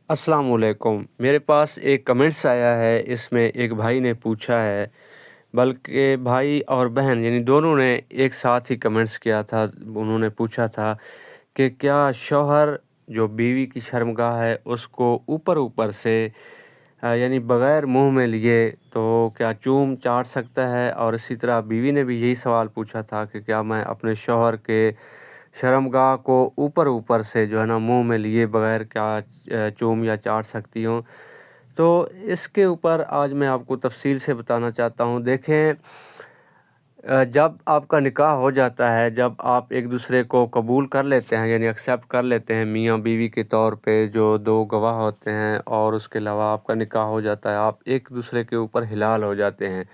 अस्सलाम वालेकुम। मेरे पास एक कमेंट्स आया है, इसमें एक भाई ने पूछा है, बल्कि भाई और बहन यानी दोनों ने एक साथ ही कमेंट्स किया था। उन्होंने पूछा था कि क्या शौहर जो बीवी की शर्मगाह है उसको ऊपर-ऊपर से यानी बग़ैर मुँह में लिए तो क्या चूम चाट सकता है? और इसी तरह बीवी ने भी यही सवाल पूछा था कि क्या मैं अपने शौहर के शर्मगाह को ऊपर-ऊपर से जो है ना मुँह में लिए बगैर क्या चूम या चाट सकती हूँ। तो इसके ऊपर आज मैं आपको तफ़सील से बताना चाहता हूँ। देखें, जब आपका निकाह हो जाता है, जब आप एक दूसरे को कबूल कर लेते हैं यानी एक्सेप्ट कर लेते हैं मियाँ बीवी के तौर पे, जो 2 गवाह होते हैं, और उसके अलावा आपका निकाह हो जाता है, आप एक दूसरे के ऊपर हिलाल हो जाते हैं।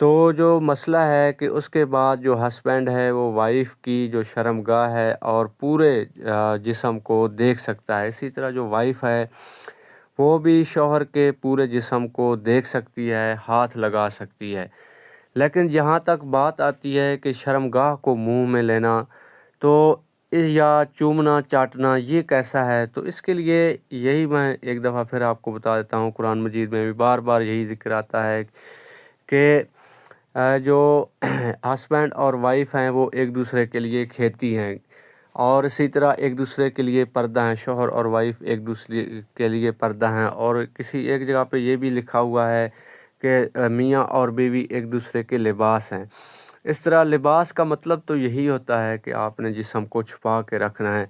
तो जो मसला है कि उसके बाद जो हस्बैंड है वो वाइफ़ की जो शर्मगाह है और पूरे जिस्म को देख सकता है। इसी तरह जो वाइफ़ है वो भी शौहर के पूरे जिस्म को देख सकती है, हाथ लगा सकती है। लेकिन जहाँ तक बात आती है कि शर्मगाह को मुँह में लेना, तो या चूमना चाटना ये कैसा है, तो इसके लिए यही मैं एक दफ़ा फिर आपको बता देता हूँ। कुरान मजीद में भी बार-बार यही ज़िक्र आता है कि जो हस्बैंड और वाइफ़ हैं वो एक दूसरे के लिए खेती हैं, और इसी तरह एक दूसरे के लिए पर्दा हैं। शौहर और वाइफ़ एक दूसरे के लिए पर्दा हैं, और किसी एक जगह पे ये भी लिखा हुआ है कि मियाँ और बीवी एक दूसरे के लिबास हैं। इस तरह लिबास का मतलब तो यही होता है कि आपने जिस्म को छुपा के रखना है।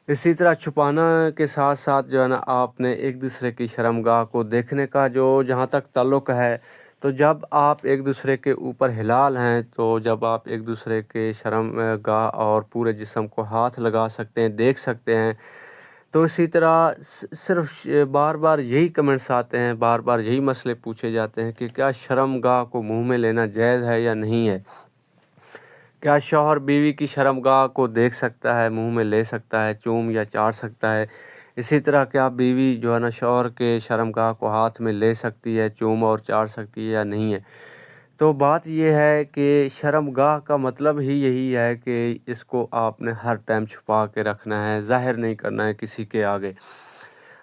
इसी तरह छुपाना के साथ-साथ जो है ना आपने एक दूसरे की शर्मगाह को देखने का जो जहाँ तक ताल्लुक़ है, तो जब आप एक दूसरे के ऊपर हिलाल हैं, तो जब आप एक दूसरे के शर्मगाह और पूरे जिस्म को हाथ लगा सकते हैं, देख सकते हैं। तो इसी तरह सिर्फ़ बार-बार यही कमेंट्स आते हैं, बार-बार यही मसले पूछे जाते हैं कि क्या शर्मगाह को मुँह में लेना जायज़ है या नहीं है? क्या शौहर बीवी की शर्मगाह को देख सकता है, मुँह में ले सकता है, चूम या चाट सकता है? इसी तरह क्या बीवी जो है ना शौहर के शर्मगाह को हाथ में ले सकती है, चूम और चाट सकती है या नहीं है? तो बात ये है कि शर्मगाह का मतलब ही यही है कि इसको आपने हर टाइम छुपा के रखना है, ज़ाहिर नहीं करना है किसी के आगे।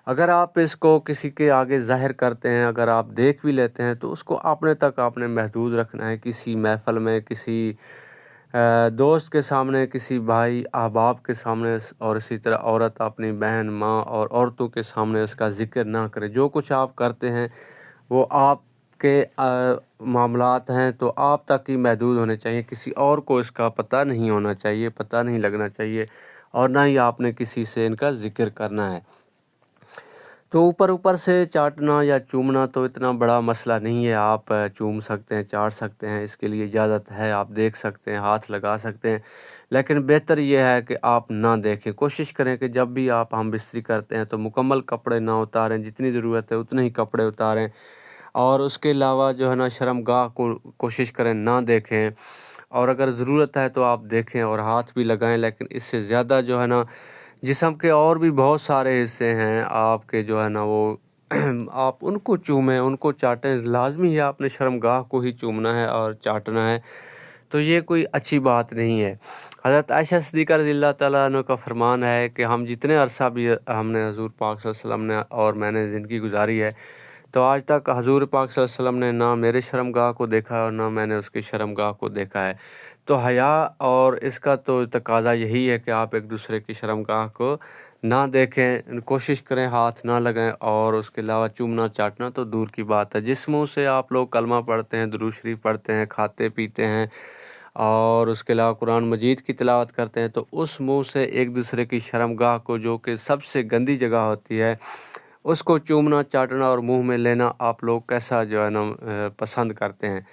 अगर आप इसको किसी के आगे ज़ाहिर करते हैं, अगर आप देख भी लेते हैं, तो उसको अपने तक आपने महदूद रखना है। किसी महफ़िल में, किसी दोस्त के सामने, किसी भाई अहबाब के सामने, और इसी तरह औरत अपनी बहन, माँ और औरतों के सामने इसका ज़िक्र ना करे। जो कुछ आप करते हैं वो आपके मामलात हैं, तो आप तक ही महदूद होने चाहिए। किसी और को इसका पता नहीं होना चाहिए, पता नहीं लगना चाहिए, और ना ही आपने किसी से इनका ज़िक्र करना है। तो ऊपर-ऊपर से चाटना या चूमना तो इतना बड़ा मसला नहीं है। आप चूम सकते हैं, चाट सकते हैं, इसके लिए इजाज़त है। आप देख सकते हैं, हाथ लगा सकते हैं। लेकिन बेहतर ये है कि आप ना देखें। कोशिश करें कि जब भी आप हमबिस्तरी करते हैं तो मुकम्मल कपड़े ना उतारें, जितनी ज़रूरत है उतने ही कपड़े उतारें। और उसके अलावा जो है ना शर्मगाह को कोशिश करें ना देखें, और अगर ज़रूरत है तो आप देखें और हाथ भी लगाएँ। लेकिन इससे ज़्यादा जो है ना जिस्म के और भी बहुत सारे हिस्से हैं आपके, जो है ना वो आप उनको चूमें, उनको चाटें। लाज़मी है आपने शर्मगाह को ही चूमना है और चाटना है, तो ये कोई अच्छी बात नहीं है। हज़रत आयशा सिद्दीक़ा रज़ियल्लाहु तआला अन्हा का फ़रमान है कि हम जितने अरसा भी हमने हज़ूर पाक सल्लल्लाहु अलैहि वसल्लम ने और मैंने ज़िंदगी गुज़ारी है, तो आज तक हज़ूर पाक सल्लल्लाहु अलैहि वसल्लम ने ना मेरे शर्मगाह को देखा है और ना मैंने उसकी शर्मगाह को देखा है। तो हया और इसका तो तकाज़ा यही है कि आप एक दूसरे की शर्मगाह को ना देखें, कोशिश करें हाथ ना लगाएं, और उसके अलावा चूमना चाटना तो दूर की बात है। जिस मुँह से आप लोग कलमा पढ़ते हैं, दुरूद शरीफ पढ़ते हैं, खाते पीते हैं, और उसके अलावा कुरान मजीद की तिलावत करते हैं, तो उस मुँह से एक दूसरे की शर्मगाह को, जो कि सबसे गंदी जगह होती है, उसको चूमना चाटना और मुँह में लेना आप लोग कैसा जो है ना पसंद करते हैं।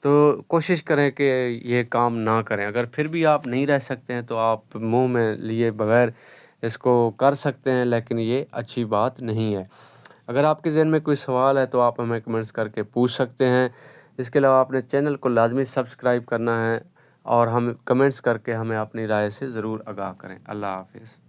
तो कोशिश करें कि ये काम ना करें। अगर फिर भी आप नहीं रह सकते हैं तो आप मुँह में लिए बगैर इसको कर सकते हैं, लेकिन ये अच्छी बात नहीं है। अगर आपके ज़हन में कोई सवाल है तो आप हमें कमेंट्स करके पूछ सकते हैं। इसके अलावा अपने चैनल को लाज़मी सब्सक्राइब करना है, और हम कमेंट्स करके हमें अपनी राय से ज़रूर आगाह करें। अल्लाह हाफ़िज़।